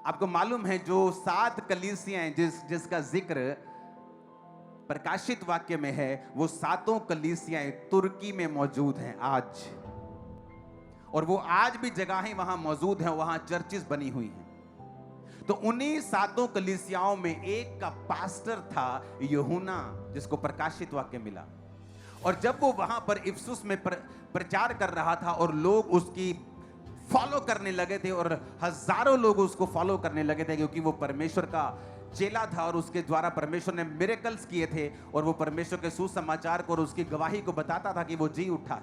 आपको मालूम है जो 7 कलीसियां जिसका जिक्र प्रकाशित वाक्य में है, वो 7 कलीसियां तुर्की में मौजूद हैं आज, और वो आज भी जगहें वहां मौजूद हैं, वहां चर्चेस बनी हुई हैं। तो उन्हीं 7 कलीसियाओं में एक का पास्टर था यूहन्ना, जिसको प्रकाशित वाक्य मिला। और जब वो वहां पर इफिसुस में प्रचार कर रहा था और लोग उसकी फॉलो करने लगे थे, और हजारों लोग उसको फॉलो करने लगे थे, क्योंकि वो परमेश्वर का चेला था और उसके द्वारा परमेश्वर ने मिरेकल्स किए थे, और वो परमेश्वर के सुसमाचार को और उसकी गवाही को बताता था कि वो जी उठा।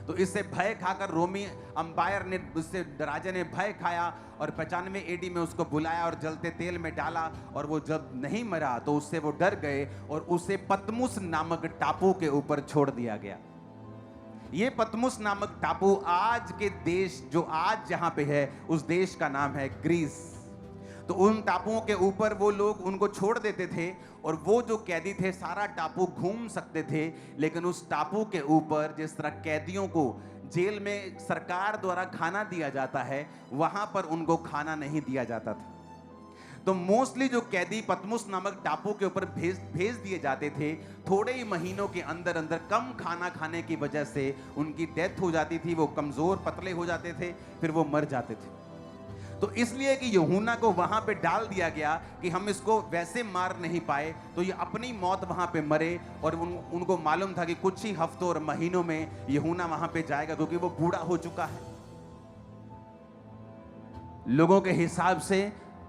तो इससे भय खाकर रोमी अंपायर ने, उससे राजा ने भय खाया और 95 एडी में उसको बुलाया और जलते तेल में डाला, और वो जब नहीं मरा तो उससे वो डर गए और उसे पतमुस नामक टापू के ऊपर छोड़ दिया गया। ये पतमुस नामक टापू आज के देश, जो आज जहां पे है, उस देश का नाम है ग्रीस। तो उन टापुओं के ऊपर वो लोग उनको छोड़ देते थे, और वो जो कैदी थे सारा टापू घूम सकते थे, लेकिन उस टापू के ऊपर जिस तरह कैदियों को जेल में सरकार द्वारा खाना दिया जाता है, वहां पर उनको खाना नहीं दिया जाता था। तो मोस्टली जो कैदी पतमुस नामक टापू के ऊपर भेज दिए जाते थे, थोड़े ही महीनों के अंदर अंदर कम खाना खाने की वजह से उनकी डेथ हो जाती थी, वो कमजोर पतले हो जाते थे, फिर वो मर जाते थे। तो इसलिए कि यूहन्ना को वहां पे डाल दिया गया कि हम इसको वैसे मार नहीं पाए, तो ये अपनी मौत वहां पे मरे, और उनको मालूम था कि कुछ ही हफ्तों और महीनों में यूहन्ना वहां पे जाएगा, क्योंकि वो बूढ़ा हो चुका है। लोगों के हिसाब से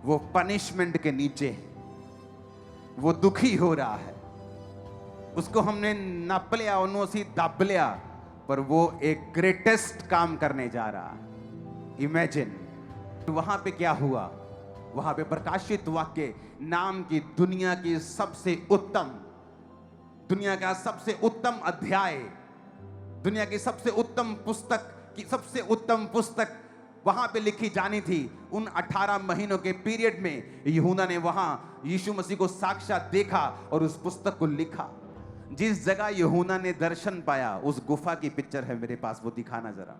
वो पनिशमेंट के नीचे है, वो दुखी हो रहा है, उसको हमने नप लिया, उन्होंने दब लिया, पर वो एक ग्रेटेस्ट काम करने जा रहा है। इमेजिन वहां पे क्या हुआ। वहां पे प्रकाशित वाक्य नाम की दुनिया की सबसे उत्तम, दुनिया का सबसे उत्तम अध्याय, दुनिया की सबसे उत्तम पुस्तक की सबसे उत्तम पुस्तक वहां पे लिखी जानी थी। उन 18 महीनों के पीरियड में यूहन्ना ने वहां यीशु मसीह को साक्षात देखा और उस पुस्तक को लिखा। जिस जगह यूहन्ना ने दर्शन पाया, उस गुफा की पिक्चर है मेरे पास, वो दिखाना जरा।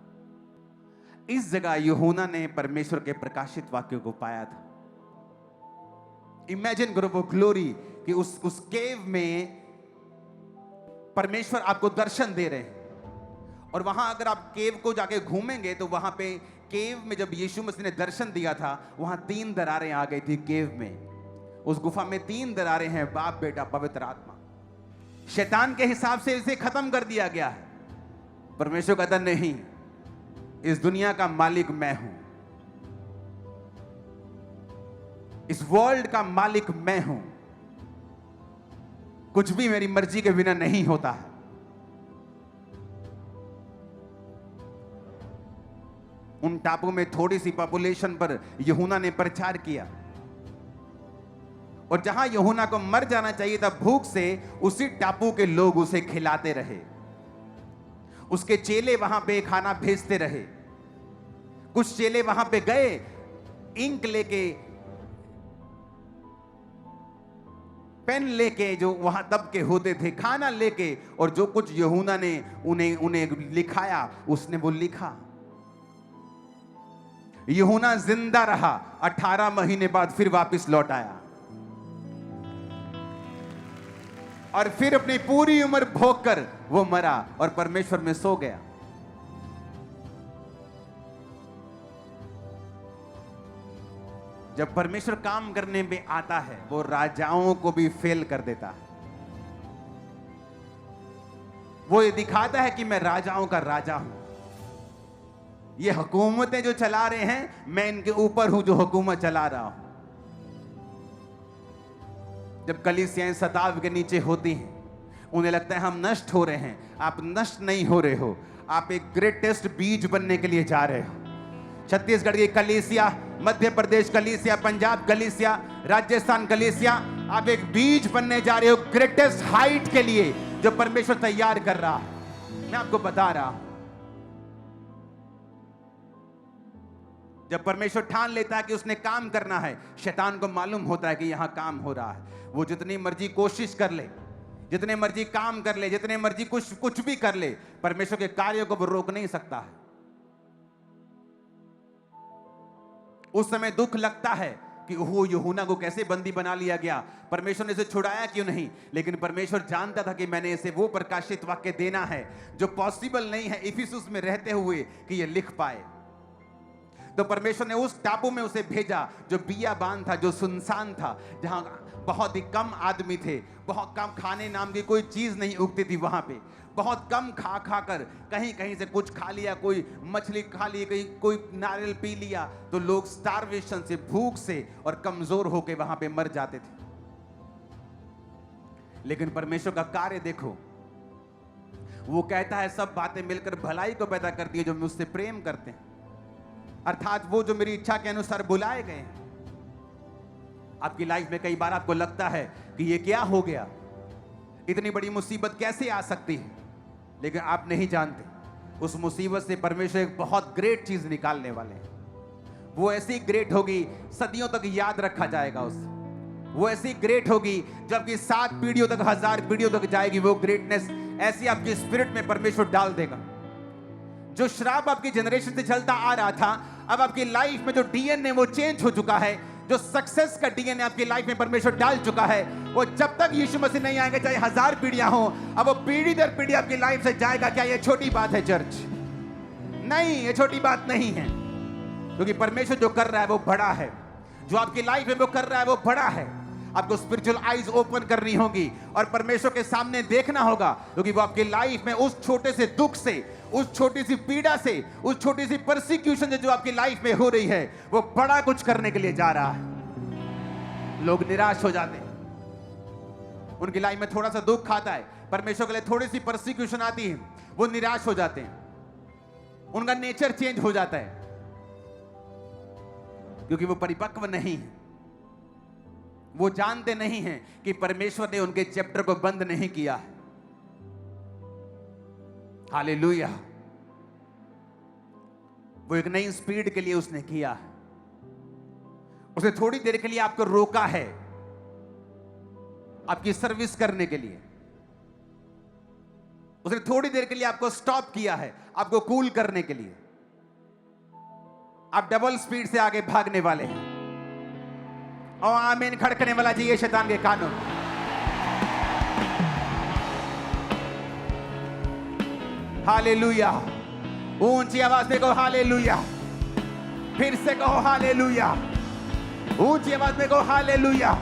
इस जगह यूहन्ना ने परमेश्वर के प्रकाशित वाक्य को पाया था। इमेजिन करो वो ग्लोरी कि उस केव में परमेश्वर आपको दर्शन दे रहे हैं, और वहां अगर आप केव को जाके घूमेंगे तो वहां पे केव में जब यीशु मसीह ने दर्शन दिया था, वहां 3 दरारें आ गई थी केव में। उस गुफा में 3 दरारें हैं, बाप, बेटा, पवित्र आत्मा। शैतान के हिसाब से इसे खत्म कर दिया गया है। परमेश्वर कहता नहीं, इस दुनिया का मालिक मैं हूं, इस वर्ल्ड का मालिक मैं हूं, कुछ भी मेरी मर्जी के बिना नहीं होता है। उन टापू में थोड़ी सी पॉपुलेशन पर यूहन्ना ने प्रचार किया, और जहां यूहन्ना को मर जाना चाहिए था भूख से, उसी टापू के लोग उसे खिलाते रहे। उसके चेले वहां पे खाना भेजते रहे। कुछ चेले वहां पे गए इंक लेके, पेन लेके, जो वहां तब के होते थे, खाना लेके, और जो कुछ यूहन्ना ने उन्हें लिखाया, उसने वो लिखा। यूहन्ना जिंदा रहा, 18 महीने बाद फिर वापस लौट आया, और फिर अपनी पूरी उम्र भोग कर वो मरा और परमेश्वर में सो गया। जब परमेश्वर काम करने में आता है, वो राजाओं को भी फेल कर देता है। वो ये दिखाता है कि मैं राजाओं का राजा हूं। ये हुकूमतें जो चला रहे हैं, मैं इनके ऊपर हूं जो हुकूमत चला रहा हूं। जब कलीसियाएं सताव के नीचे होती हैं, उन्हें लगता है हम नष्ट हो रहे हैं। आप नष्ट नहीं हो रहे हो, आप एक ग्रेटेस्ट बीज बनने के लिए जा रहे हो। छत्तीसगढ़ की कलीसिया, मध्य प्रदेश कलीसिया, पंजाब कलीसिया, राजस्थान कलीसिया, आप एक बीज बनने जा रहे हो ग्रेटेस्ट हाइट के लिए, जो परमेश्वर तैयार कर रहा है। मैं आपको बता रहा हूं, जब परमेश्वर ठान लेता है कि उसने काम करना है, शैतान को मालूम होता है कि यहां काम हो रहा है। वो जितनी मर्जी कोशिश कर ले, जितने मर्जी काम कर ले, जितने मर्जी कुछ भी कर ले, परमेश्वर के कार्यों को वो रोक नहीं सकता है। उस समय दुख लगता है कि ओह यूहन्ना को कैसे बंदी बना लिया गया, परमेश्वर ने इसे छुड़ाया क्यों नहीं। लेकिन परमेश्वर जानता था कि मैंने इसे वो प्रकाशित वाक्य देना है जो पॉसिबल नहीं है इफिसुस में रहते हुए कि ये लिख पाए। तो परमेश्वर ने उस टापू में उसे भेजा जो बियाबान था, जो सुनसान था, जहां बहुत ही कम आदमी थे, बहुत कम खाने नाम की कोई चीज नहीं उगती थी वहां पे, बहुत कम खा खा कर कहीं कहीं से कुछ खा लिया, कोई मछली खा ली, कहीं कोई नारियल पी लिया, तो लोग स्टारवेशन से, भूख से और कमजोर होकर वहां पे मर जाते थे। लेकिन परमेश्वर का कार्य देखो, वो कहता है सब बातें मिलकर भलाई को पैदा करती है जो मुझसे प्रेम करते हैं, अर्थात वो जो मेरी इच्छा के अनुसार बुलाए गए हैं। आपकी लाइफ में कई बार आपको लगता है कि ये क्या हो गया, इतनी बड़ी मुसीबत कैसे आ सकती है, लेकिन आप नहीं जानते उस मुसीबत से परमेश्वर एक बहुत ग्रेट चीज निकालने वाले हैं। वो ऐसी ग्रेट होगी सदियों तक याद रखा जाएगा उसे। वो ऐसी ग्रेट होगी जबकि 7 पीढ़ियों तक, 1000 पीढ़ियों तक जाएगी। वो ग्रेटनेस ऐसी आपकी स्पिरिट में परमेश्वर डाल देगा। जो श्राप आपकी जनरेशन से चलता आ रहा था, अब आपकी लाइफ में जो डीएनए वो चेंज हो चुका है, जो सक्सेस का डीएनए आपकी लाइफ में परमेश्वर डाल चुका है, वो जब तक यीशु मसीह नहीं आएंगे, चाहे 1000 पीढ़ियां हो, अब वो पीढ़ी दर पीढ़ी आपकी लाइफ से जाएगा। क्या ये छोटी बात है चर्च? नहीं, ये छोटी बात नहीं है, क्योंकि परमेश्वर जो कर रहा है वो बड़ा है। जो आपकी लाइफ में वो कर रहा है वो बड़ा है। आपको स्पिरिचुअल आईज ओपन करनी होगी और परमेश्वर के सामने देखना होगा, क्योंकि वो आपकी लाइफ में उस छोटे से दुख से, उस छोटी सी पीड़ा से, उस छोटी सी परसिक्यूशन से जो आपकी लाइफ में हो रही है, वो बड़ा कुछ करने के लिए जा रहा है। लोग निराश हो जाते हैं, उनकी लाइफ में थोड़ा सा दुख आता है, परमेश्वर के लिए थोड़ी सी परसिक्यूशन आती है, वो निराश हो जाते हैं, उनका नेचर चेंज हो जाता है, क्योंकि वो परिपक्व नहीं है। वो जानते नहीं हैं कि परमेश्वर ने उनके चैप्टर को बंद नहीं किया। हालेलुया। वो एक नई स्पीड के लिए उसने किया। उसने थोड़ी देर के लिए आपको रोका है, आपकी सर्विस करने के लिए। उसने थोड़ी देर के लिए आपको स्टॉप किया है, आपको कूल करने के लिए। आप डबल स्पीड से आगे भागने वाले हैं। और आमीन खड़कने वाला चाहिए शैतान के कानून। हालेलुया। ऊंची आवाज में कहो हालेलुया। फिर से कहो हालेलुया। ऊंची आवाज में कहो hallelujah.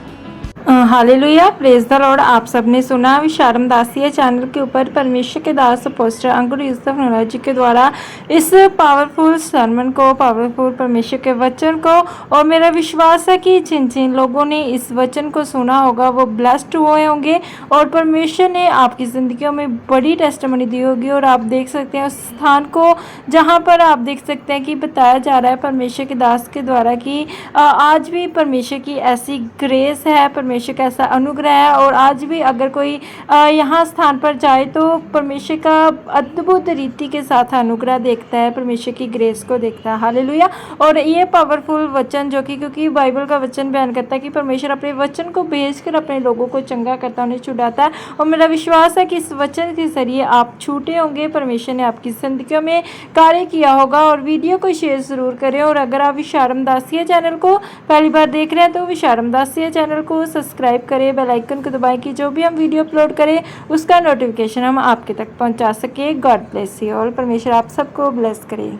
Hallelujah, praise the Lord. आप सबने सुना विशारम दासिया चैनल के ऊपर परमेश्वर के दास पोस्टर अंकुर यूसुफ नोलाजी के द्वारा इस पावरफुल सरमन को, पावरफुल परमेश्वर के वचन को, और मेरा विश्वास है कि जिन जिन लोगों ने इस वचन को सुना होगा वो ब्लेस्ड हुए होंगे और परमेश्वर ने आपकी ज़िंदगियों में बड़ी टेस्टिमनी दी होगी। और आप देख सकते हैं उस स्थान को जहाँ पर आप देख सकते हैं कि बताया जा रहा है परमेश्वर के दास के द्वारा कि आज भी परमेश्वर की ऐसी ग्रेस है, परमेश्वर का ऐसा अनुग्रह है। और आज भी अगर कोई यहाँ स्थान पर जाए तो परमेश्वर का अद्भुत रीति के साथ अनुग्रह देखता है, परमेश्वर की ग्रेस को देखता है। हालेलुया। और ये पावरफुल वचन जो कि, क्योंकि बाइबल का वचन बयान करता है कि परमेश्वर अपने वचन को भेजकर अपने लोगों को चंगा करता है, उन्हें छुड़ाता है। और मेरा विश्वास है कि इस वचन के जरिए आप छूटे होंगे, परमेश्वर ने आपकी जिंदगियों में कार्य किया होगा। और वीडियो को शेयर ज़रूर करें। और अगर आप विशारम दासिया चैनल को पहली बार देख रहे हैं तो विशारम दासिया चैनल को सब्सक्राइब करें, बेल आइकन को दबाएं कि जो भी हम वीडियो अपलोड करें उसका नोटिफिकेशन हम आपके तक पहुंचा सके। God bless you all. परमेश्वर आप सबको ब्लेस करे।